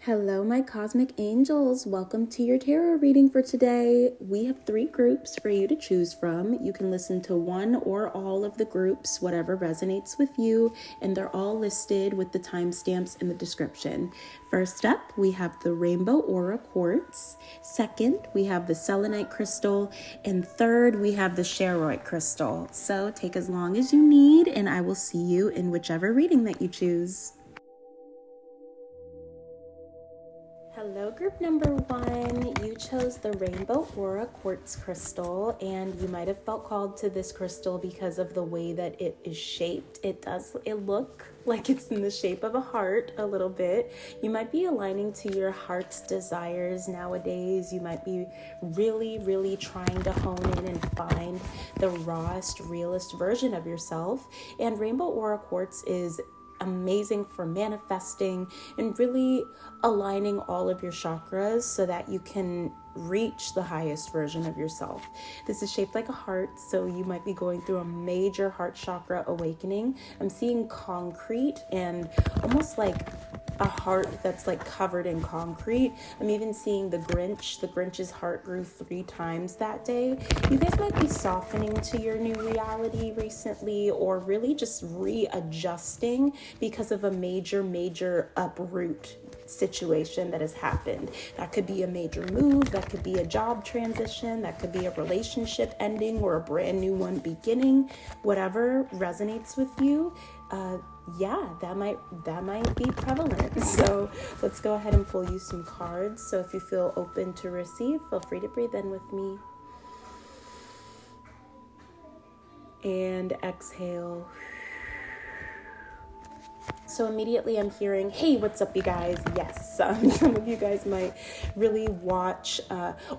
Hello, my cosmic angels. Welcome to your tarot reading for today. We have 3 groups for you to choose from. You can listen to one or all of the groups, whatever resonates with you, and they're all listed with the timestamps in the description. First up, we have the Rainbow Aura Quartz. Second, we have the Selenite Crystal. And third, we have the Chariote Crystal. So take as long as you need, and I will see you in whichever reading that you choose. Hello, group number 1. You chose the Rainbow Aura Quartz Crystal, and you might have felt called to this crystal because of the way that it is shaped. It look like it's in the shape of a heart a little bit. You might be aligning to your heart's desires nowadays. You might be really trying to hone in and find the rawest, realest version of yourself. And Rainbow Aura Quartz is amazing for manifesting and really aligning all of your chakras so that you can reach the highest version of yourself. This is shaped like a heart, so you might be going through a major heart chakra awakening. I'm seeing concrete and almost like a heart that's like covered in concrete. I'm even seeing the Grinch. The Grinch's heart grew 3 times that day. You guys might be softening to your new reality recently, or really just readjusting because of a major uproot situation that has happened. That could be a major move, that could be a job transition, that could be a relationship ending or a brand new one beginning. Whatever resonates with you, that might be prevalent. So let's go ahead and pull you some cards. So if you feel open to receive, feel free to breathe in with me and exhale. So immediately I'm hearing, hey, what's up, you guys? Yes, some of you guys might really watch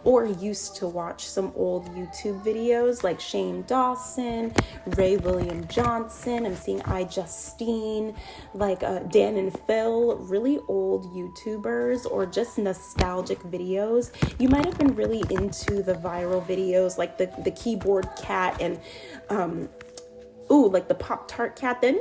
or used to watch some old YouTube videos like Shane Dawson, Ray William Johnson. I'm seeing iJustine, like Dan and Phil, really old YouTubers or just nostalgic videos. You might have been really into the viral videos like the keyboard cat and like the Pop-Tart cat, then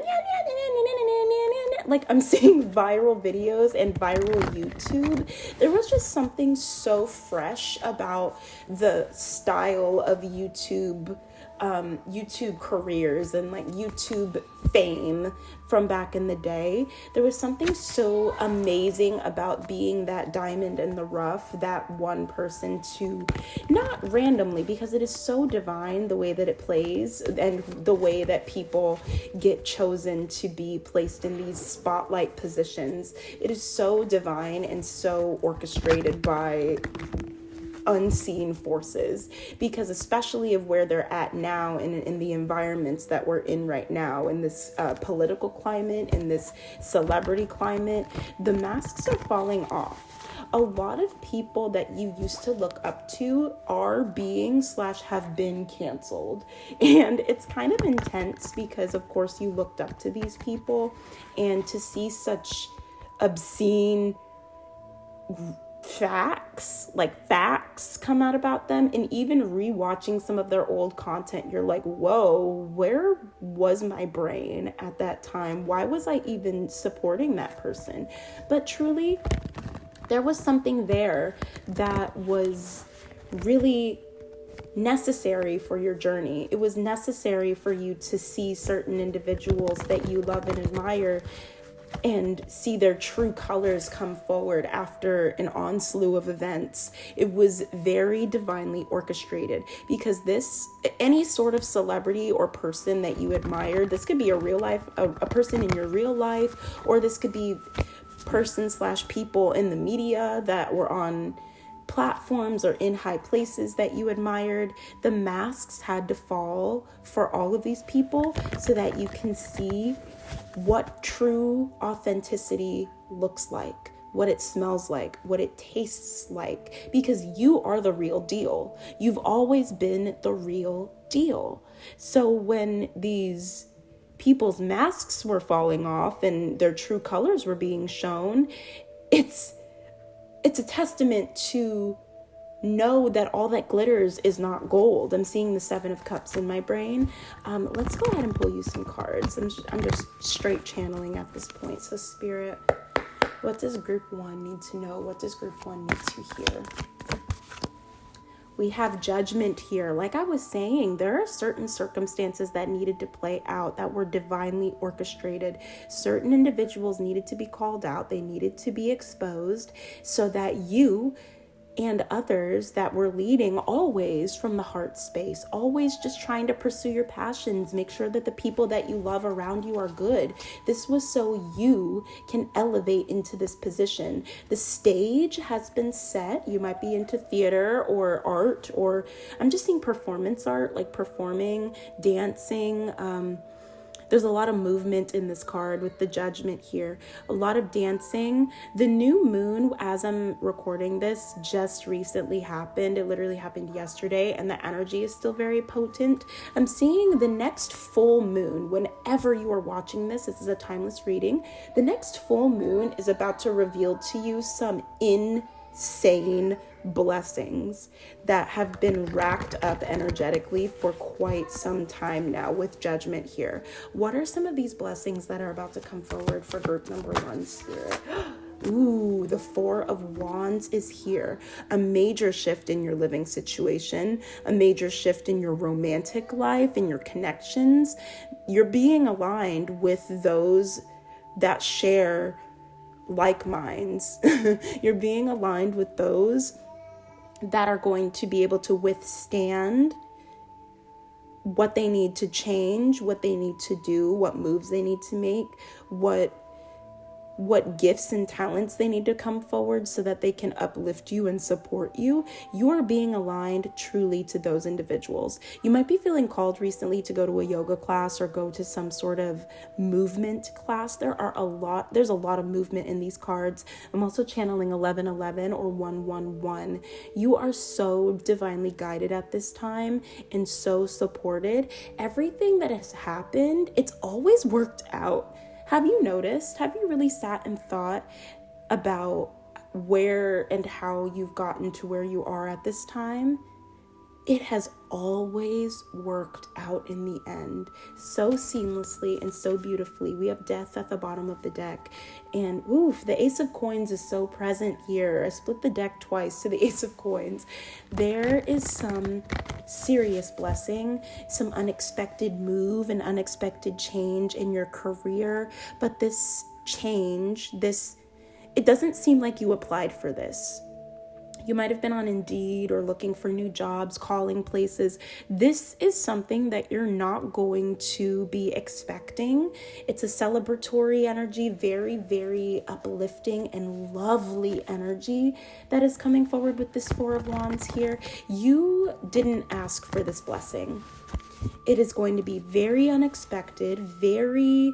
like I'm seeing viral videos and viral YouTube. There was just something so fresh about the style of YouTube careers and like YouTube fame from back in the day. There was something so amazing about being that diamond in the rough, that one person to, not randomly, because it is so divine the way that it plays and the way that people get chosen to be placed in these spotlight positions. It is so divine and so orchestrated by unseen forces, because especially of where they're at now in the environments that we're in right now, in this political climate, in this celebrity climate, the masks are falling off. A lot of people that you used to look up to are being / have been canceled. And it's kind of intense because of course you looked up to these people, and to see such obscene facts come out about them, and even rewatching some of their old content, you're like, whoa, where was my brain at that time? Why was I even supporting that person? But truly, there was something there that was really necessary for your journey. It was necessary for you to see certain individuals that you love and admire and see their true colors come forward after an onslaught of events. It was very divinely orchestrated, because any sort of celebrity or person that you admire, this could be a person in your real life, or this could be person / people in the media that were on platforms or in high places that you admired. The masks had to fall for all of these people so that you can see what true authenticity looks like, what it smells like, what it tastes like, because you are the real deal. You've always been the real deal. So when these people's masks were falling off and their true colors were being shown, it's a testament to know that all that glitters is not gold. I'm seeing the 7 of Cups in my brain. Let's go ahead and pull you some cards. I'm just straight channeling at this point. So Spirit, What does group 1 need to know? What does group 1 need to hear? We have judgment here. Like I was saying, there are certain circumstances that needed to play out that were divinely orchestrated. Certain individuals needed to be called out. They needed to be exposed so that you and others that were leading always from the heart space, always just trying to pursue your passions, make sure that the people that you love around you are good. This was so you can elevate into this position. The stage has been set. You might be into theater or art, or I'm just seeing performance art, like performing, dancing, there's a lot of movement in this card with the judgment here. A lot of dancing. The new moon, as I'm recording this, just recently happened. It literally happened yesterday, and the energy is still very potent. I'm seeing the next full moon. Whenever you are watching this is a timeless reading. The next full moon is about to reveal to you some insane blessings that have been racked up energetically for quite some time now with judgment here. What are some of these blessings that are about to come forward for group number 1, Spirit? Ooh, the 4 of Wands is here. A major shift in your living situation, a major shift in your romantic life, in your connections. You're being aligned with those that share like minds. You're being aligned with those that are going to be able to withstand what they need to change, what they need to do, what moves they need to make, what gifts and talents they need to come forward so that they can uplift you and support you. You are being aligned truly to those individuals. You might be feeling called recently to go to a yoga class or go to some sort of movement class. There's a lot of movement in these cards. I'm also channeling 1111 or 111. You are so divinely guided at this time and so supported. Everything that has happened, it's always worked out. Have you noticed? Have you really sat and thought about where and how you've gotten to where you are at this time? It has always worked out in the end so seamlessly and so beautifully. We have death at the bottom of the deck, and oof, the Ace of Coins is so present here. I split the deck twice to the Ace of Coins. There is some serious blessing, some unexpected move and unexpected change in your career, but this change, it doesn't seem like you applied for this. You might have been on Indeed or looking for new jobs, calling places. This is something that you're not going to be expecting. It's a celebratory energy, very, very uplifting and lovely energy that is coming forward with this 4 of Wands here. You didn't ask for this blessing. It is going to be very unexpected, very,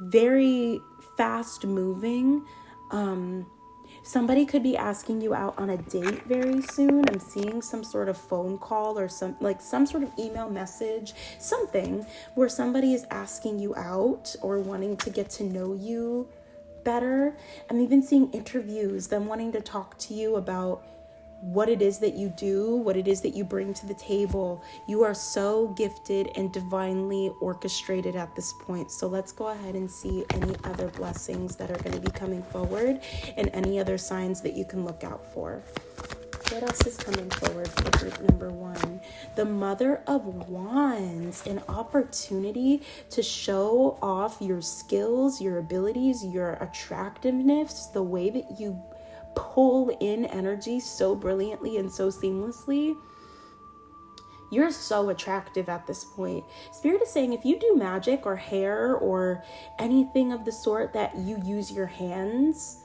very fast moving. Somebody could be asking you out on a date very soon. I'm seeing some sort of phone call or some sort of email message, something where somebody is asking you out or wanting to get to know you better. I'm even seeing interviews, them wanting to talk to you about what it is that you do, what it is that you bring to the table. You are so gifted and divinely orchestrated at this point. So let's go ahead and see any other blessings that are going to be coming forward and any other signs that you can look out for. What else is coming forward for group number 1? The Mother of Wands, an opportunity to show off your skills, your abilities, your attractiveness, the way that you pull in energy so brilliantly and so seamlessly. You're so attractive at this point. Spirit is saying if you do magic or hair or anything of the sort that you use your hands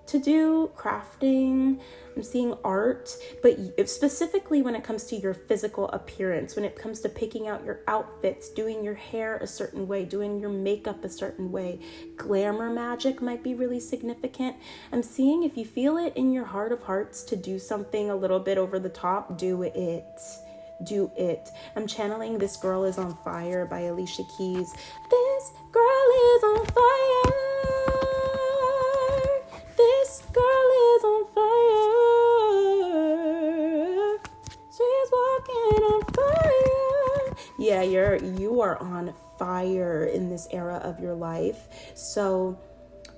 to do, crafting, I'm seeing art, but specifically when it comes to your physical appearance, when it comes to picking out your outfits, doing your hair a certain way, doing your makeup a certain way, glamour magic might be really significant. I'm seeing if you feel it in your heart of hearts to do something a little bit over the top, do it. Do it. I'm channeling This Girl Is on Fire by Alicia Keys. This girl is on fire. This girl is on fire. She's walking on fire. Yeah, you are on fire in this era of your life. So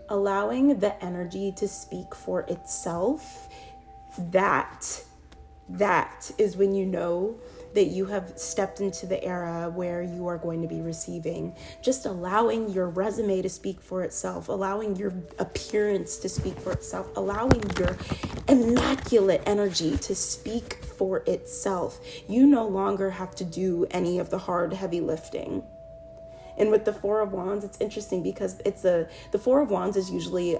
allowing the energy to speak for itself, that is when you know that you have stepped into the era where you are going to be receiving. Just allowing your resume to speak for itself, allowing your appearance to speak for itself, allowing your immaculate energy to speak for itself. You no longer have to do any of the hard, heavy lifting. And with the Four of Wands, it's interesting because the Four of Wands is usually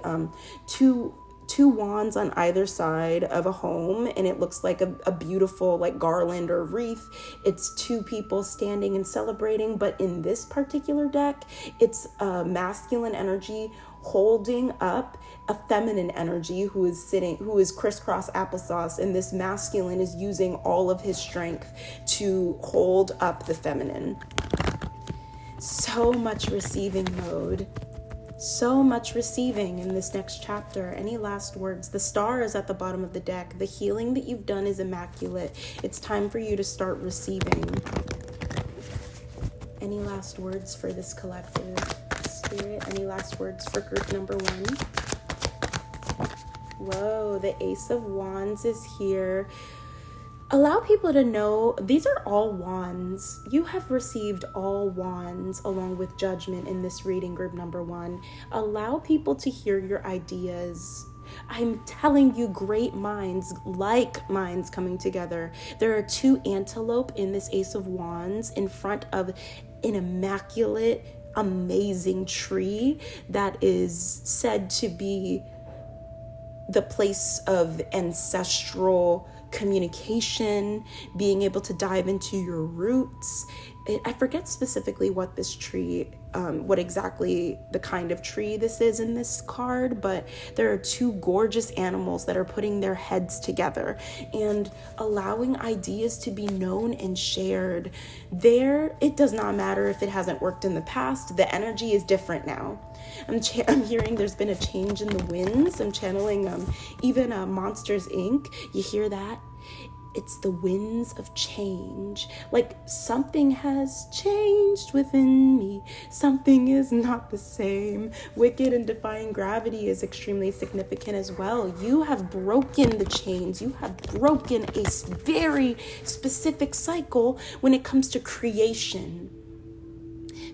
two wands on either side of a home, and it looks like a beautiful like garland or wreath. It's two people standing and celebrating, but in this particular deck, it's a masculine energy holding up a feminine energy who is crisscross applesauce, and this masculine is using all of his strength to hold up the feminine. So much receiving mode. So much receiving in this next chapter. Any last words? The star is at the bottom of the deck. The healing that you've done is immaculate. It's time for you to start receiving. Any last words for this collective? Spirit, any last words for group number 1? Whoa, the Ace of Wands is here. Allow people to know these are all wands. You have received all wands along with judgment in this reading, group number 1. Allow people to hear your ideas. I'm telling you, great minds, like minds coming together. There are 2 antelope in this Ace of Wands in front of an immaculate, amazing tree that is said to be the place of ancestral communication, being able to dive into your roots. I forget specifically what this tree, what exactly the kind of tree this is in this card, but there are 2 gorgeous animals that are putting their heads together and allowing ideas to be known and shared. It does not matter if it hasn't worked in the past. The energy is different now. I'm hearing there's been a change in the winds. I'm channeling even Monsters Inc. You hear that? It's the winds of change. Like something has changed within me. Something is not the same. Wicked and defying gravity is extremely significant as well. You have broken the chains. You have broken a very specific cycle when it comes to creation.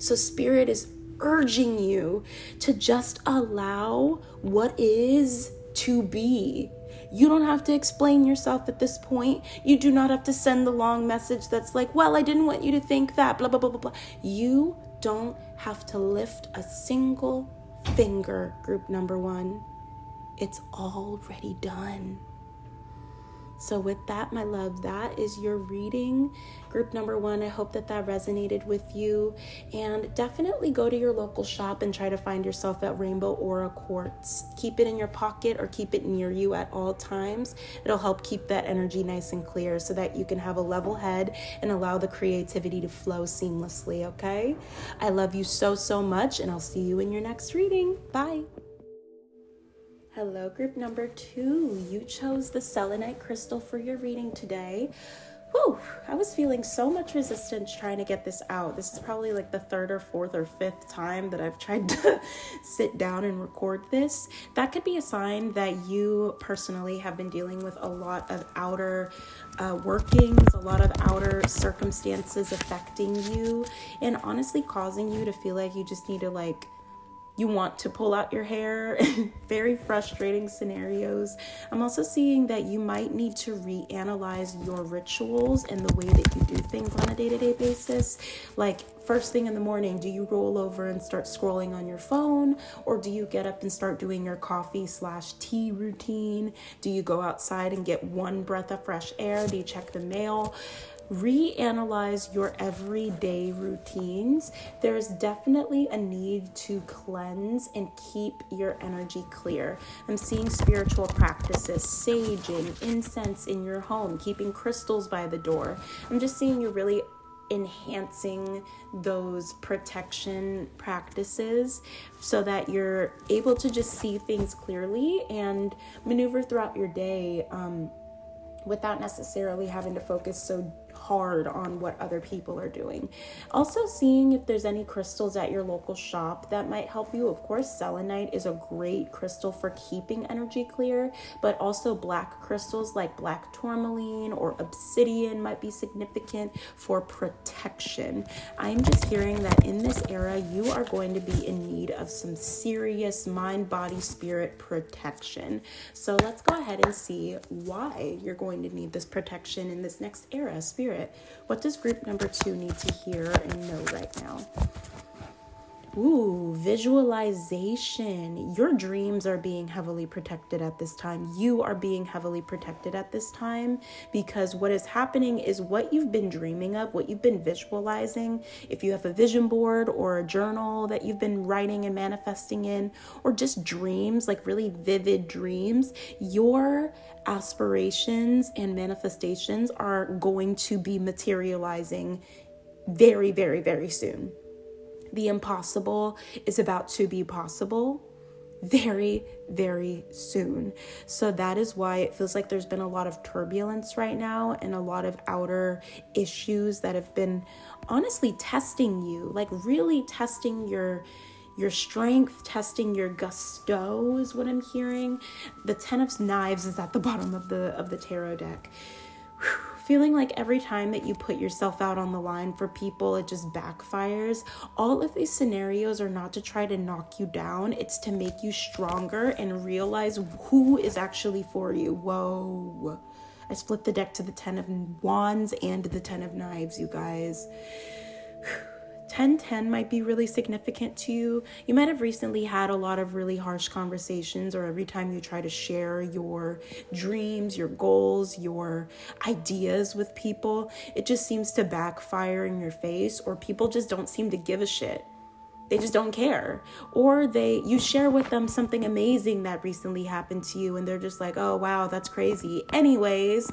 So Spirit is urging you to just allow what is to be. You don't have to explain yourself at this point. You do not have to send the long message that's like, well, I didn't want you to think that, blah, blah, blah, blah, blah. You don't have to lift a single finger, group number 1. It's already done. So with that, my love, that is your reading. Group number 1, I hope that resonated with you. And definitely go to your local shop and try to find yourself at Rainbow Aura Quartz. Keep it in your pocket or keep it near you at all times. It'll help keep that energy nice and clear so that you can have a level head and allow the creativity to flow seamlessly, okay? I love you so, so much, and I'll see you in your next reading. Bye. Hello, group number 2. You chose the Selenite Crystal for your reading today. Whew, I was feeling so much resistance trying to get this out. This is probably like the 3rd or 4th or 5th time that I've tried to sit down and record this. That could be a sign that you personally have been dealing with a lot of outer workings, a lot of outer circumstances affecting you, and honestly causing you to feel like you just need to you want to pull out your hair. Very frustrating scenarios. I'm also seeing that you might need to reanalyze your rituals and the way that you do things on a day-to-day basis. Like first thing in the morning, do you roll over and start scrolling on your phone? Or do you get up and start doing your coffee/tea routine? Do you go outside and get one breath of fresh air? Do you check the mail? Reanalyze your everyday routines. There's definitely a need to cleanse and keep your energy clear. I'm seeing spiritual practices, saging, incense in your home, keeping crystals by the door. I'm just seeing you really enhancing those protection practices so that you're able to just see things clearly and maneuver throughout your day without necessarily having to focus so hard on what other people are doing. Also seeing if there's any crystals at your local shop that might help you. Of course, selenite is a great crystal for keeping energy clear, but also black crystals like black tourmaline or obsidian might be significant for protection. I'm just hearing that in this era, you are going to be in need of some serious mind, body, spirit protection. So let's go ahead and see why you're going to need this protection in this next era. Spirit, what does group number 2 need to hear and know right now? Ooh, visualization. Your dreams are being heavily protected at this time. You are being heavily protected at this time because what is happening is what you've been dreaming of, what you've been visualizing. If you have a vision board or a journal that you've been writing and manifesting in, or just dreams, like really vivid dreams, your aspirations and manifestations are going to be materializing very, very, very soon. The impossible is about to be possible very, very soon. So that is why it feels like there's been a lot of turbulence right now and a lot of outer issues that have been honestly testing you, like really testing your strength, testing your gusto is what I'm hearing. The 10 of Knives is at the bottom of the tarot deck. Feeling like every time that you put yourself out on the line for people, it just backfires. All of these scenarios are not to try to knock you down. It's to make you stronger and realize who is actually for you. Whoa. I split the deck to the 10 of Wands and the 10 of Knives, you guys. 10-10 might be really significant to you. You might have recently had a lot of really harsh conversations, or every time you try to share your dreams, your goals, your ideas with people, it just seems to backfire in your face, or people just don't seem to give a shit. They just don't care. Or you share with them something amazing that recently happened to you and they're just like, oh, wow, that's crazy. Anyways,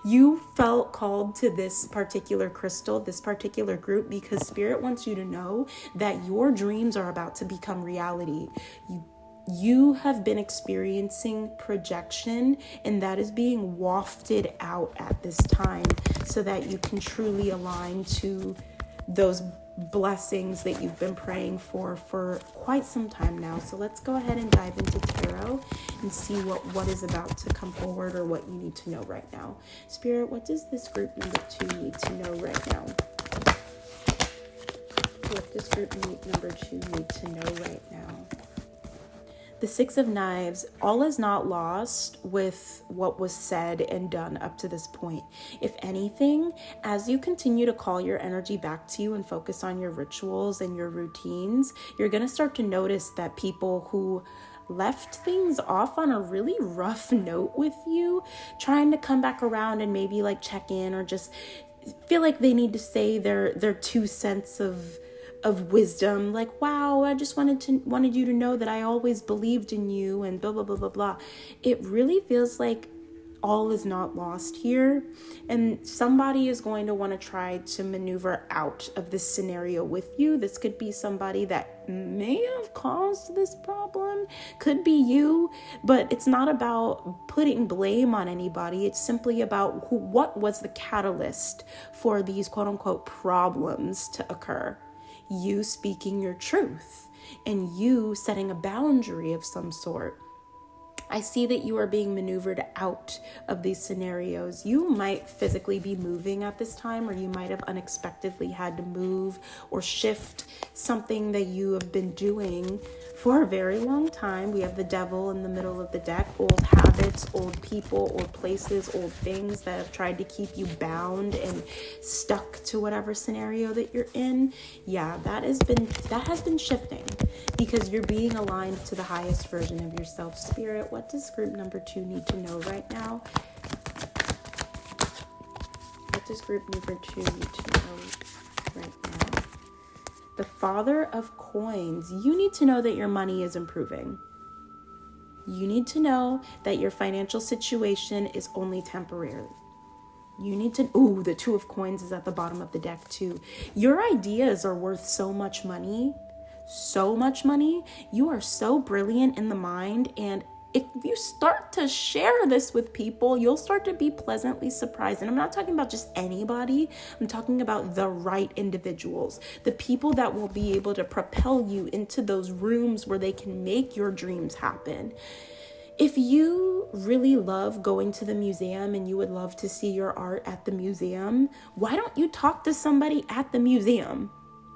you felt called to this particular crystal, this particular group, because Spirit wants you to know that your dreams are about to become reality. You have been experiencing projection, and that is being wafted out at this time so that you can truly align to those blessings that you've been praying for quite some time now. So let's go ahead and dive into tarot and see what is about to come forward, or what you need to know right now. Spirit, what does this group number 2 need to know right now? What does group number 2 need to know right now? The 6 of Knives, all is not lost with what was said and done up to this point. If anything, as you continue to call your energy back to you and focus on your rituals and your routines, you're going to start to notice that people who left things off on a really rough note with you, trying to come back around and maybe like check in, or just feel like they need to say their 2 cents of wisdom, like, wow, I just wanted you to know that I always believed in you, and blah blah blah blah blah. It really feels like all is not lost here, and somebody is going to want to try to maneuver out of this scenario with you. This could be somebody that may have caused this problem, could be you, but it's not about putting blame on anybody. It's simply about what was the catalyst for these quote unquote problems to occur. You speaking your truth and you setting a boundary of some sort. I see that you are being maneuvered out of these scenarios. You might physically be moving at this time, or you might have unexpectedly had to move or shift something that you have been doing for a very long time. We have the Devil in the middle of the deck. Old habits, old people, old places, old things that have tried to keep you bound and stuck to whatever scenario that you're in. Yeah, that has been shifting because you're being aligned to the highest version of yourself. Spirit, what does group number 2 need to know right now? What does group number 2 need to know right now? The Father of Coins. You need to know that your money is improving. You need to know that your financial situation is only temporary. You need to, the 2 of Coins is at the bottom of the deck too. Your ideas are worth so much money. You are so brilliant in the mind, and if you start to share this with people, you'll start to be pleasantly surprised. And I'm not talking about just anybody. I'm talking about the right individuals, the people that will be able to propel you into those rooms where they can make your dreams happen. If you really love going to the museum and you would love to see your art at the museum, why don't you talk to somebody at the museum?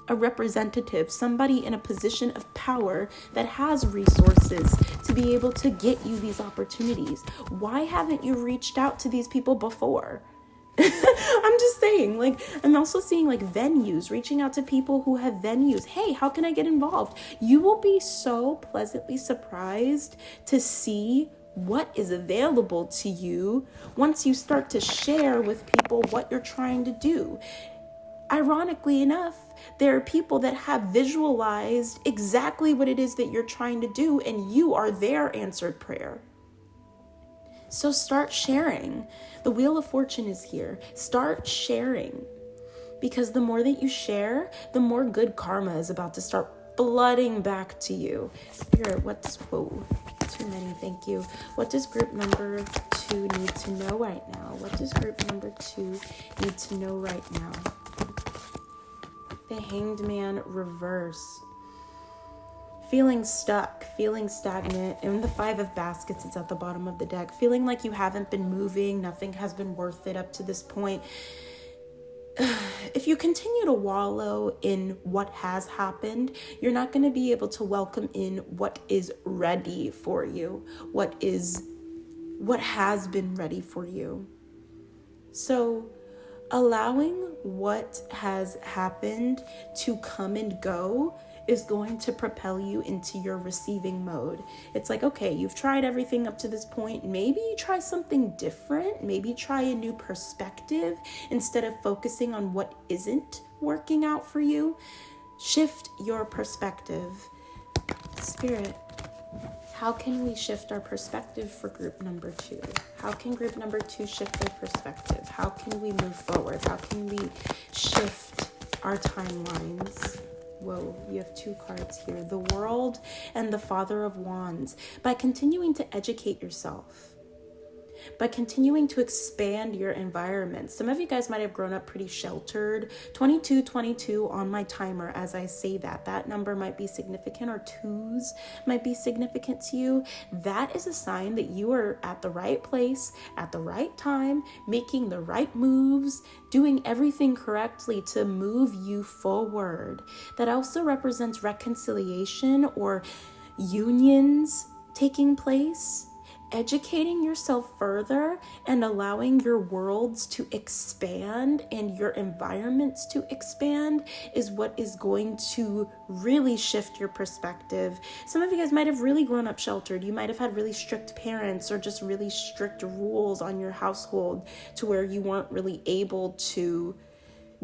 A representative, somebody in a position of power that has resources to be able to get you these opportunities. Why haven't you reached out to these people before? I'm just saying, like, I'm also seeing like venues, reaching out to people who have venues. Hey, how can I get involved? You will be so pleasantly surprised to see what is available to you once you start to share with people what you're trying to do. Ironically enough, there are people that have visualized exactly what it is that you're trying to do, and you are their answered prayer. So start sharing. The Wheel of Fortune is here. Start sharing. Because the more that you share, the more good karma is about to start flooding back to you. Spirit, too many, thank you. What does group number 2 need to know right now? What does group number 2 need to know right now? The Hanged Man reverse. Feeling stuck, feeling stagnant. And the 5 of Baskets is at the bottom of the deck. Feeling like you haven't been moving. Nothing has been worth it up to this point. If you continue to wallow in what has happened, you're not going to be able to welcome in what is ready for you. What has been ready for you. So allowing what has happened to come and go is going to propel you into your receiving mode. It's like, okay, you've tried everything up to this point. Maybe try something different. Maybe try a new perspective instead of focusing on what isn't working out for you. Shift your perspective. Spirit, how can we shift our perspective for group number 2? How can group number 2 shift their perspective? How can we move forward? How can we shift our timelines? Whoa, you have 2 cards here. The World and the Father of Wands. By continuing to educate yourself, by continuing to expand your environment. Some of you guys might have grown up pretty sheltered. 2222 on my timer as I say that. That number might be significant, or 2s might be significant to you. That is a sign that you are at the right place, at the right time, making the right moves, doing everything correctly to move you forward. That also represents reconciliation or unions taking place. Educating yourself further and allowing your worlds to expand and your environments to expand is what is going to really shift your perspective. Some of you guys might have really grown up sheltered. You might have had really strict parents or just really strict rules on your household to where you weren't really able to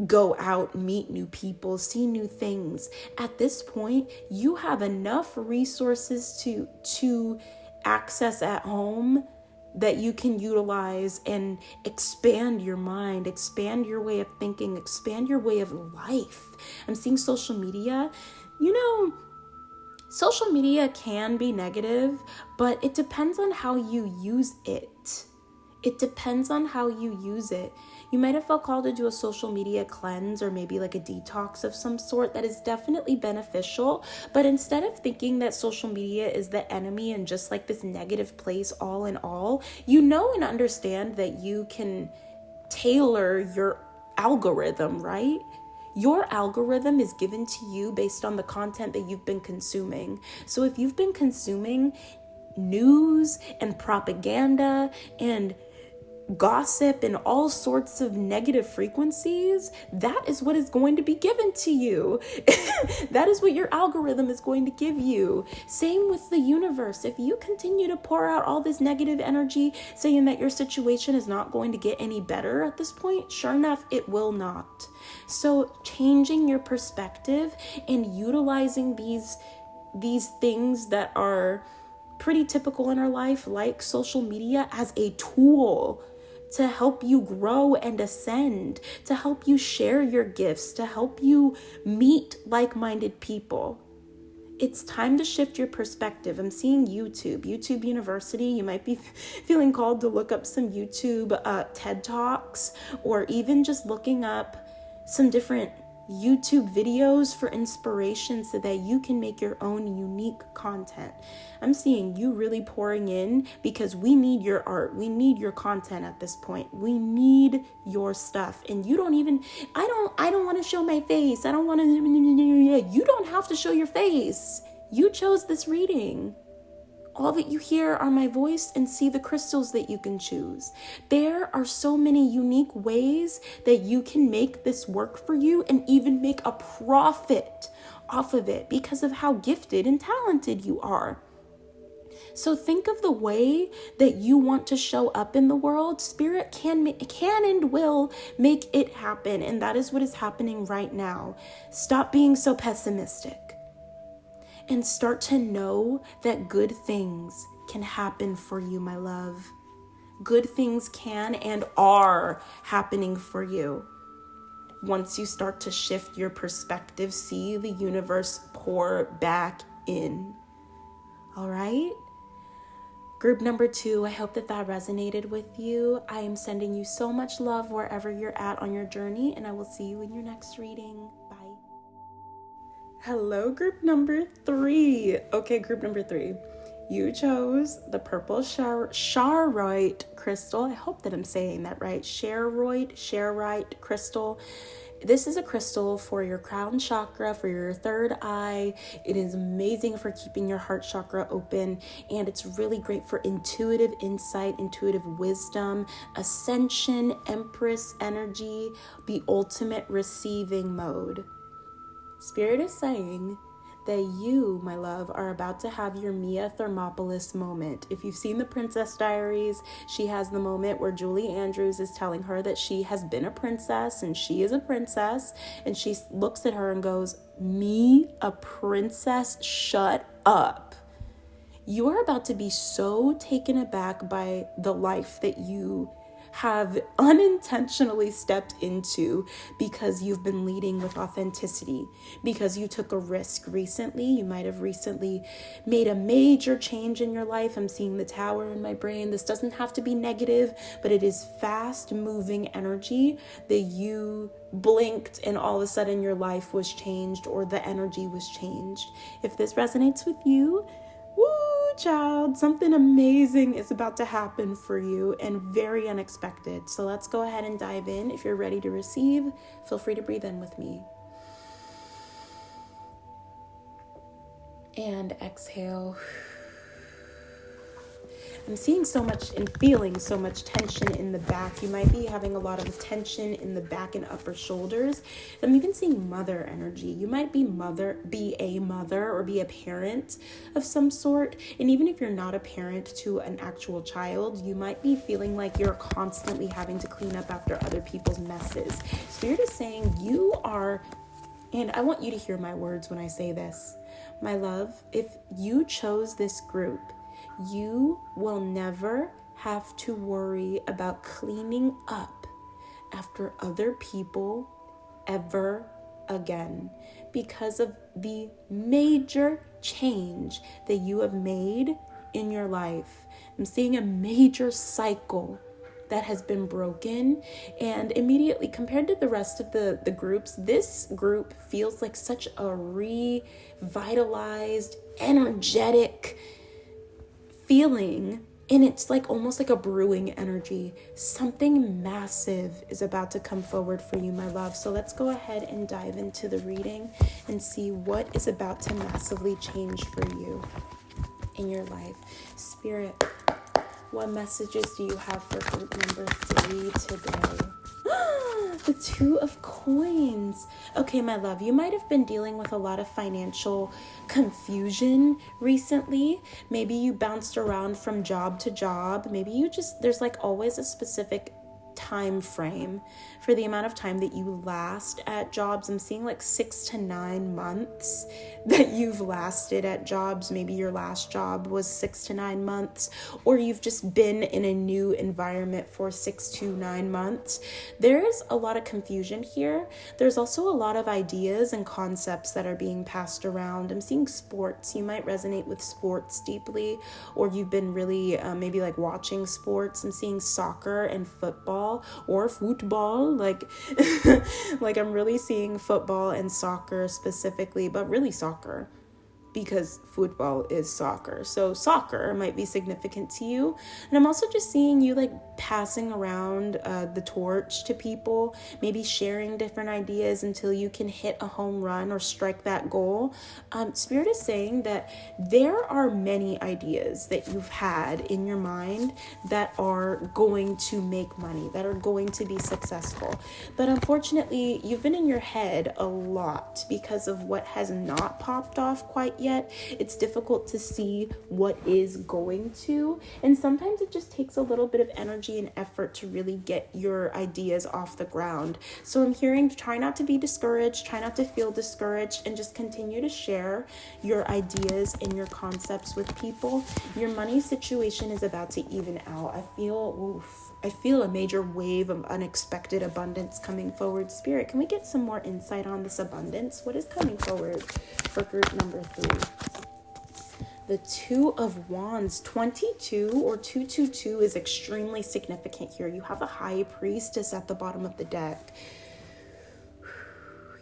go out, meet new people, see new things. At this point, you have enough resources to access at home that you can utilize and expand your mind, expand your way of thinking, expand your way of life. I'm seeing social media. Social media can be negative, but it depends on how you use it. It depends on how you use it. You might have felt called to do a social media cleanse or maybe like a detox of some sort. That is definitely beneficial. But instead of thinking that social media is the enemy and just like this negative place all in all, you know and understand that you can tailor your algorithm, right? Your algorithm is given to you based on the content that you've been consuming. So if you've been consuming news and propaganda and gossip and all sorts of negative frequencies, that is what is going to be given to you. That is what your algorithm is going to give you. Same with the universe. If you continue to pour out all this negative energy saying that your situation is not going to get any better at this point, sure enough, it will not. So changing your perspective and utilizing these things that are pretty typical in our life, like social media, as a tool to help you grow and ascend, to help you share your gifts, to help you meet like-minded people It's time to shift your perspective. I'm seeing YouTube University. You might be feeling called to look up some YouTube TED Talks, or even just looking up some different YouTube videos for inspiration so that you can make your own unique content. I'm seeing you really pouring in because we need your art. We need your content at this point. We need your stuff. And you don't even, I don't want to show my face. I don't want to, you don't have to show your face. You chose this reading. All that you hear are my voice and see the crystals that you can choose. There are so many unique ways that you can make this work for you and even make a profit off of it because of how gifted and talented you are. So think of the way that you want to show up in the world. Spirit can and will make it happen. And that is what is happening right now. Stop being so pessimistic. And start to know that good things can happen for you, my love. Good things can and are happening for you. Once you start to shift your perspective, see the universe pour back in. All right? Group number 2, I hope that resonated with you. I am sending you so much love wherever you're at on your journey, and I will see you in your next reading. Bye. Hello, group number 3. Okay, group number 3. You chose the purple Chariote Crystal. I hope that I'm saying that right. Chariote Crystal. This is a crystal for your crown chakra, for your third eye. It is amazing for keeping your heart chakra open, and it's really great for intuitive insight, intuitive wisdom, ascension, empress energy, the ultimate receiving mode. Spirit is saying that you, my love, are about to have your Mia Thermopolis moment. If you've seen the Princess Diaries, she has the moment where Julie Andrews is telling her that she has been a princess and she is a princess. And she looks at her and goes, "Me, a princess? Shut up." You are about to be so taken aback by the life that you have unintentionally stepped into because you've been leading with authenticity, because you took a risk recently. You might have recently made a major change in your life. I'm seeing the tower in my brain. This doesn't have to be negative, but it is fast moving energy that you blinked and all of a sudden your life was changed or the energy was changed. If this resonates with you, woo, child, something amazing is about to happen for you and very unexpected. So let's go ahead and dive in. If you're ready to receive, feel free to breathe in with me. And exhale. I'm seeing so much and feeling so much tension in the back. You might be having a lot of tension in the back and upper shoulders. I'm even seeing mother energy. You might be a mother or be a parent of some sort. And even if you're not a parent to an actual child, you might be feeling like you're constantly having to clean up after other people's messes. Spirit is saying you are, and I want you to hear my words when I say this. My love, if you chose this group, you will never have to worry about cleaning up after other people ever again because of the major change that you have made in your life. I'm seeing a major cycle that has been broken, and immediately compared to the rest of the groups, this group feels like such a revitalized, energetic feeling, and it's like almost like a brewing energy. Something massive is about to come forward for you, my love. So let's go ahead and dive into the reading and see what is about to massively change for you in your life. Spirit, what messages do you have for group number 3 today? The 2 of Coins. Okay, my love, you might have been dealing with a lot of financial confusion recently. Maybe you bounced around from job to job. Maybe there's like always a specific time frame for the amount of time that you last at jobs. I'm seeing like 6 to 9 months that you've lasted at jobs. Maybe your last job was 6 to 9 months, or you've just been in a new environment for 6 to 9 months. There is a lot of confusion here. There's also a lot of ideas and concepts that are being passed around. I'm seeing sports. You might resonate with sports deeply, or you've been really maybe like watching sports. I'm seeing soccer and football, or football, like like I'm really seeing football and soccer specifically, but really soccer, because football is soccer. So soccer might be significant to you. And I'm also just seeing you like passing around the torch to people, maybe sharing different ideas until you can hit a home run or strike that goal. Spirit is saying that there are many ideas that you've had in your mind that are going to make money, that are going to be successful. But unfortunately, you've been in your head a lot because of what has not popped off quite yet. It's difficult to see what is going to, and sometimes it just takes a little bit of energy and effort to really get your ideas off the ground. So I'm hearing, try not to be discouraged, try not to feel discouraged, and just continue to share your ideas and your concepts with people. Your money situation is about to even out. I feel a major wave of unexpected abundance coming forward. Spirit, can we get some more insight on this abundance? What is coming forward for group number 3? The 2 of Wands. 22 or 222 is extremely significant here. You have a High Priestess at the bottom of the deck.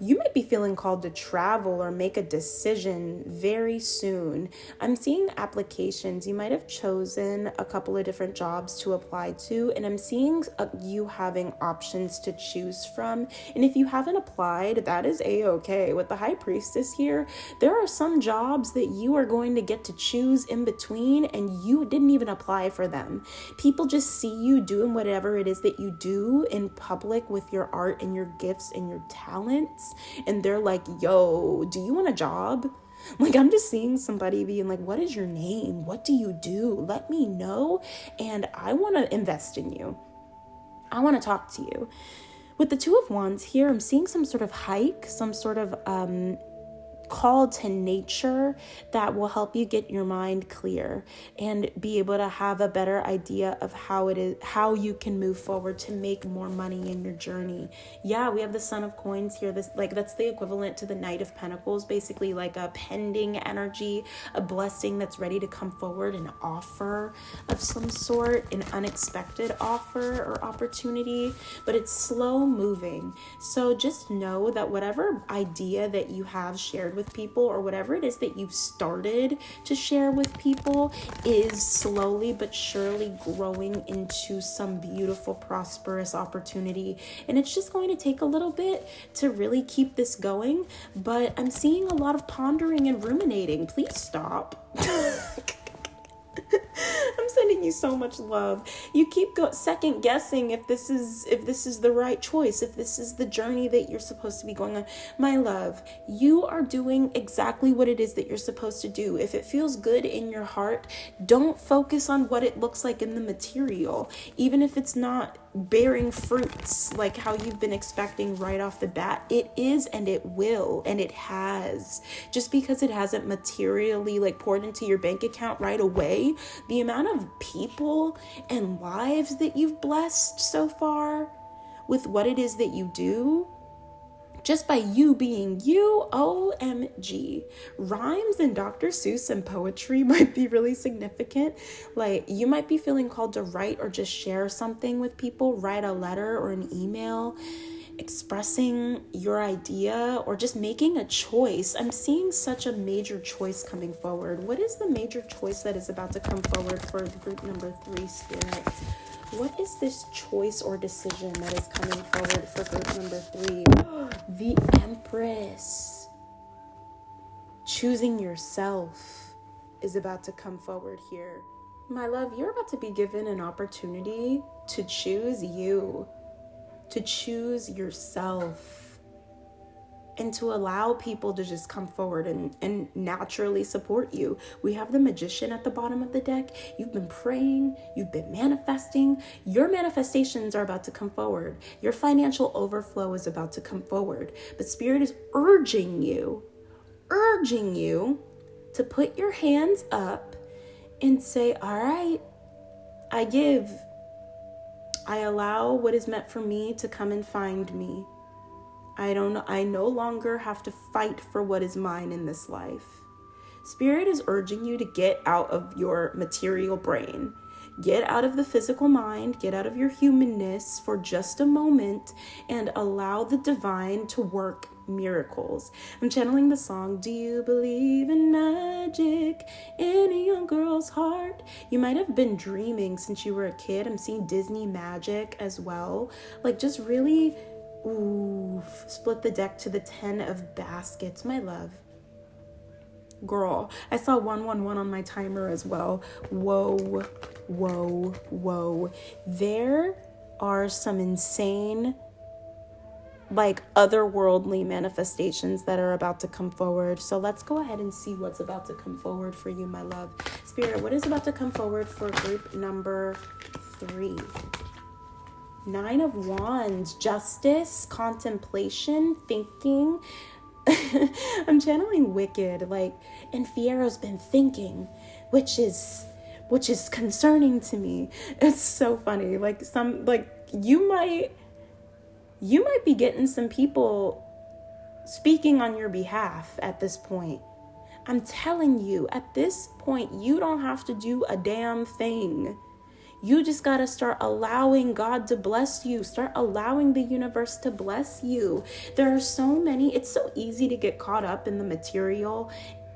You might be feeling called to travel or make a decision very soon. I'm seeing applications. You might have chosen a couple of different jobs to apply to, and I'm seeing you having options to choose from. And if you haven't applied, that is a-okay. With the High Priestess here, there are some jobs that you are going to get to choose in between, and you didn't even apply for them. People just see you doing whatever it is that you do in public with your art and your gifts and your talents. And they're like, yo, do you want a job? Like, I'm just seeing somebody being like, what is your name? What do you do? Let me know. And I want to invest in you. I want to talk to you. With the 2 of Wands here, I'm seeing some sort of hike, some sort of call to nature that will help you get your mind clear and be able to have a better idea of how you can move forward to make more money in your journey. Yeah, we have the Son of Coins here. This, like, that's the equivalent to the Knight of Pentacles, basically like a pending energy, a blessing that's ready to come forward, an offer of some sort, an unexpected offer or opportunity, but it's slow moving. So just know that whatever idea that you have shared with people, or whatever it is that you've started to share with people, is slowly but surely growing into some beautiful, prosperous opportunity. And it's just going to take a little bit to really keep this going, but I'm seeing a lot of pondering and ruminating. Please stop. I'm sending you so much love. You keep second guessing if this is the right choice, if this is the journey that you're supposed to be going on. My love, you are doing exactly what it is that you're supposed to do. If it feels good in your heart, don't focus on what it looks like in the material, even if it's not bearing fruits like how you've been expecting right off the bat. It is, and it will, and it has. Just because it hasn't materially like poured into your bank account right away, the amount of people and lives that you've blessed so far with what it is that you do, just by you being you, OMG. Rhymes and Dr. Seuss and poetry might be really significant. Like, you might be feeling called to write or just share something with people, write a letter or an email, expressing your idea, or just making a choice. I'm seeing such a major choice coming forward. What is the major choice that is about to come forward for group number 3, Spirit? What is this choice or decision that is coming forward for group number 3? The Empress. Choosing yourself is about to come forward here. My love, you're about to be given an opportunity to choose you, to choose yourself. and to allow people to just come forward and naturally support you. We have the Magician at the bottom of the deck. You've been praying, you've been manifesting. Your manifestations are about to come forward. Your financial overflow is about to come forward. But Spirit is urging you to put your hands up and say, all right, I give. I allow what is meant for me to come and find me. I no longer have to fight for what is mine in this life. Spirit is urging you to get out of your material brain. Get out of the physical mind, get out of your humanness for just a moment and allow the divine to work miracles. I'm channeling the song, Do You Believe in Magic in a Young Girl's Heart? You might have been dreaming since you were a kid. I'm seeing Disney magic as well. Like just really, split the deck to the 10 of baskets, my love. Girl, I saw 111 on my timer as well. Whoa. There are some insane, like otherworldly manifestations that are about to come forward. So let's go ahead and see what's about to come forward for you, my love. Spirit, what is about to come forward for group number 3? 9 of Wands, justice, contemplation, thinking. I'm channeling Wicked, like, and Fiero's been thinking, which is concerning to me. It's so funny. Like you might be getting some people speaking on your behalf at this point. I'm telling you, at this point, you don't have to do a damn thing. You just got to start allowing God to bless you. Start allowing the universe to bless you. There are so many. It's so easy to get caught up in the material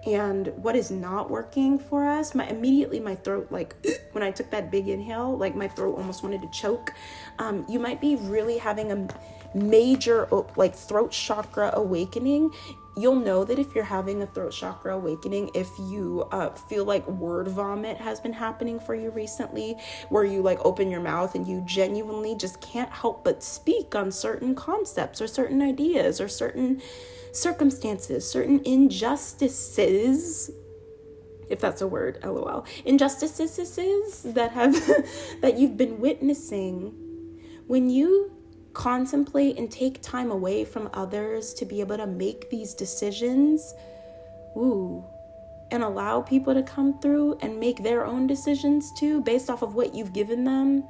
and what is not working for us. Immediately my throat, like when I took that big inhale, like my throat almost wanted to choke. You might be really having a major like throat chakra awakening. You'll know that if you're having a throat chakra awakening, if you feel like word vomit has been happening for you recently, where you like open your mouth and you genuinely just can't help but speak on certain concepts or certain ideas or certain circumstances, certain injustices, if that's a word, lol, injustices that have that you've been witnessing. When you contemplate and take time away from others to be able to make these decisions, and allow people to come through and make their own decisions too, based off of what you've given them,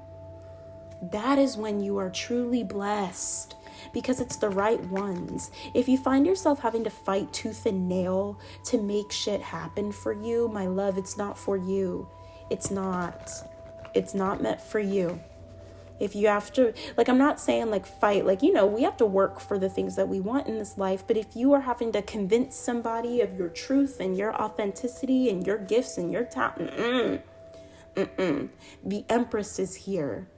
that is when you are truly blessed, because it's the right ones. If you find yourself having to fight tooth and nail to make shit happen for you, my love, it's not for you. It's not meant for you. If you have to, like, I'm not saying like fight, like, you know, we have to work for the things that we want in this life. But if you are having to convince somebody of your truth and your authenticity and your gifts and your talent, the Empress is here.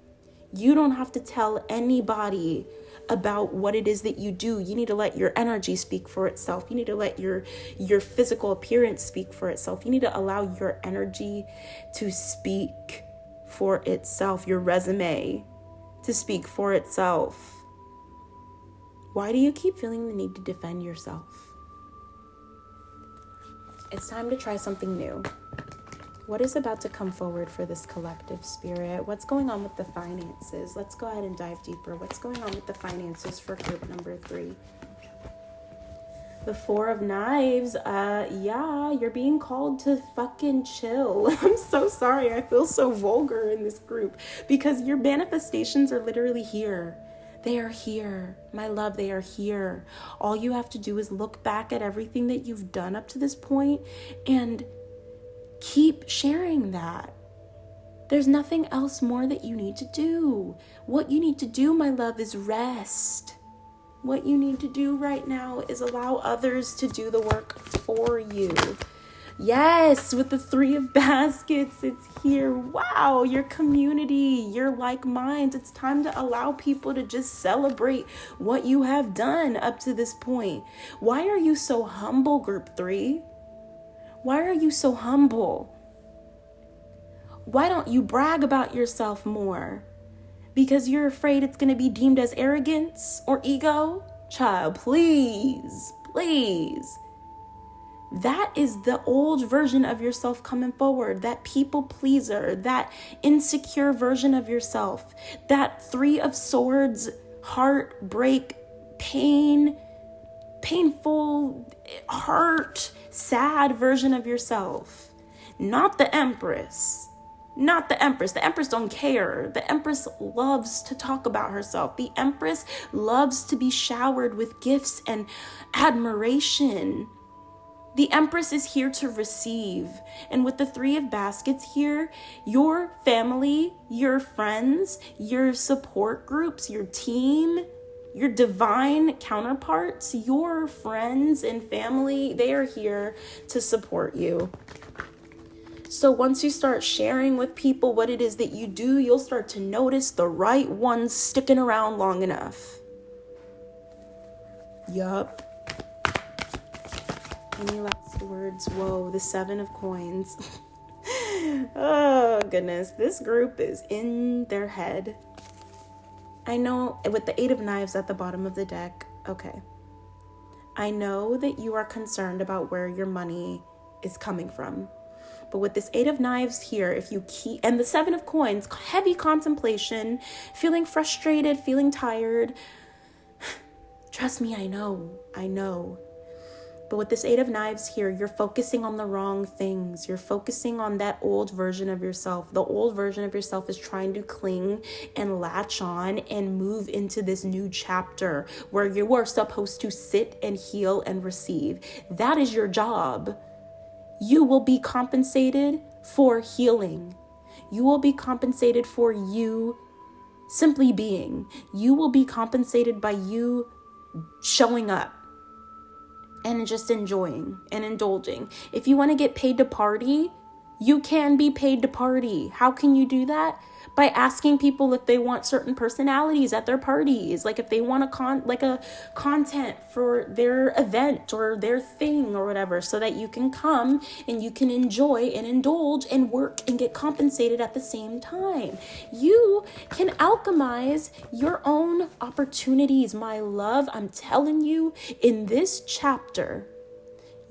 You don't have to tell anybody about what it is that you do. You need to let your energy speak for itself. You need to let your physical appearance speak for itself. You need to allow your energy to speak for itself, your resume to speak for itself. Why do you keep feeling the need to defend yourself? It's time to try something new. What is about to come forward for this collective, Spirit? What's going on with the finances? Let's go ahead and dive deeper. What's going on with the finances for group number 3? The 4 of Knives. You're being called to fucking chill. I'm so sorry. I feel so vulgar in this group because your manifestations are literally here. They are here. My love, they are here. All you have to do is look back at everything that you've done up to this point and keep sharing that. There's nothing else more that you need to do. What you need to do, my love, is rest. What you need to do right now is allow others to do the work for you. Yes, with the 3 of baskets, it's here. Wow, your community, your like minds. It's time to allow people to just celebrate what you have done up to this point. Why are you so humble, group 3? Why are you so humble? Why don't you brag about yourself more? Because you're afraid it's going to be deemed as arrogance or ego? Child, please. That is the old version of yourself coming forward. That people pleaser, that insecure version of yourself, that 3 of Swords, heartbreak, painful, hurt, sad version of yourself. Not the Empress. Not the Empress. The Empress don't care. The Empress loves to talk about herself. The Empress loves to be showered with gifts and admiration. The Empress is here to receive. And with the 3 of Baskets here, your family, your friends, your support groups, your team, your divine counterparts, your friends and family, they are here to support you. So once you start sharing with people what it is that you do, you'll start to notice the right ones sticking around long enough. Yup. Any last words? Whoa, the 7 of Coins. Oh, goodness. This group is in their head. I know, with the 8 of Knives at the bottom of the deck. Okay. I know that you are concerned about where your money is coming from. But with this 8 of Knives here, if you keep, and the 7 of Coins, heavy contemplation, feeling frustrated, feeling tired. Trust me, I know. But with this 8 of Knives here, you're focusing on the wrong things. You're focusing on that old version of yourself. The old version of yourself is trying to cling and latch on and move into this new chapter where you are supposed to sit and heal and receive. That is your job. You will be compensated for healing. You will be compensated for you simply being. You will be compensated by you showing up and just enjoying and indulging. If you want to get paid to party, you can be paid to party. How can you do that? By asking people if they want certain personalities at their parties, like if they want a content for their event or their thing or whatever, so that you can come and you can enjoy and indulge and work and get compensated at the same time. You can alchemize your own opportunities, my love. I'm telling you, in this chapter,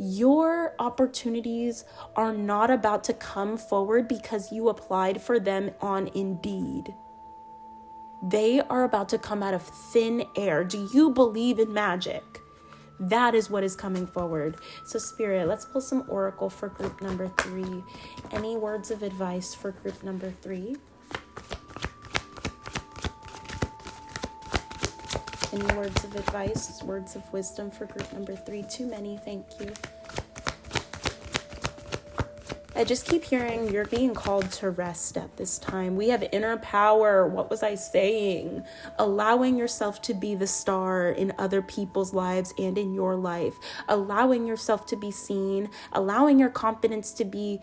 your opportunities are not about to come forward because you applied for them on Indeed. They are about to come out of thin air. Do you believe in magic? That is what is coming forward. So Spirit, let's pull some oracle for group number 3. Any words of advice for group number 3? Any words of advice, words of wisdom for group number 3? Too many, thank you. I just keep hearing you're being called to rest at this time. We have inner power. What was I saying? Allowing yourself to be the star in other people's lives and in your life. Allowing yourself to be seen. Allowing your confidence to be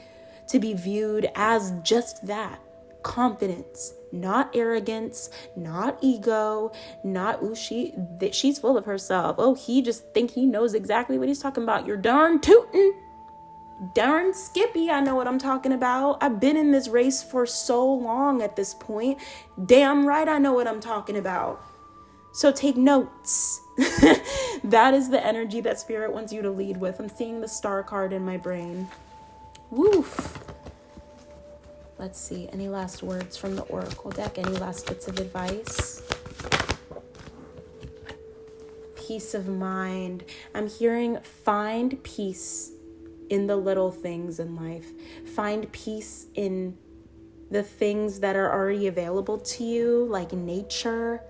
viewed as just that. Confidence, not arrogance, not ego, not she's full of herself. Oh, he just think he knows exactly what he's talking about. You're darn tootin', darn skippy. I know what I'm talking about. I've been in this race for so long at this point. Damn right I know what I'm talking about. So take notes. That is the energy that Spirit wants you to lead with. I'm seeing the star card in my brain. Woof. Let's see, any last words from the Oracle deck? Any last bits of advice? Peace of mind. I'm hearing find peace in the little things in life. Find peace in the things that are already available to you, like nature,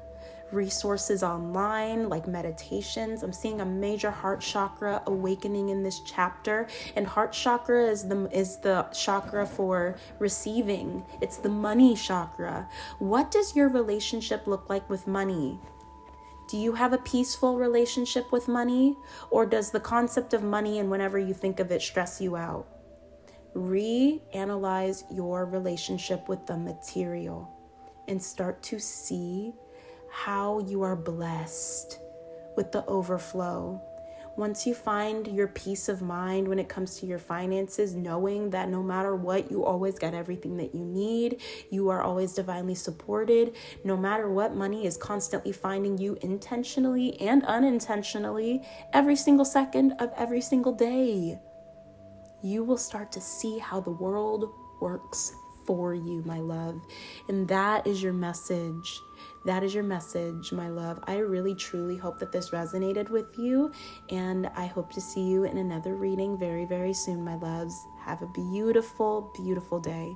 resources online, like meditations. I'm seeing a major heart chakra awakening in this chapter, and heart chakra is the chakra for receiving. It's the money chakra. What does your relationship look like with money? Do you have a peaceful relationship with money, or does the concept of money and whenever you think of it stress you out? Reanalyze your relationship with the material and start to see how you are blessed with the overflow. Once you find your peace of mind when it comes to your finances, knowing that no matter what, you always get everything that you need, you are always divinely supported, no matter what, money is constantly finding you intentionally and unintentionally every single second of every single day, you will start to see how the world works for you, my love. And that is your message. That is your message, my love. I really, truly hope that this resonated with you. And I hope to see you in another reading very, very soon, my loves. Have a beautiful, beautiful day.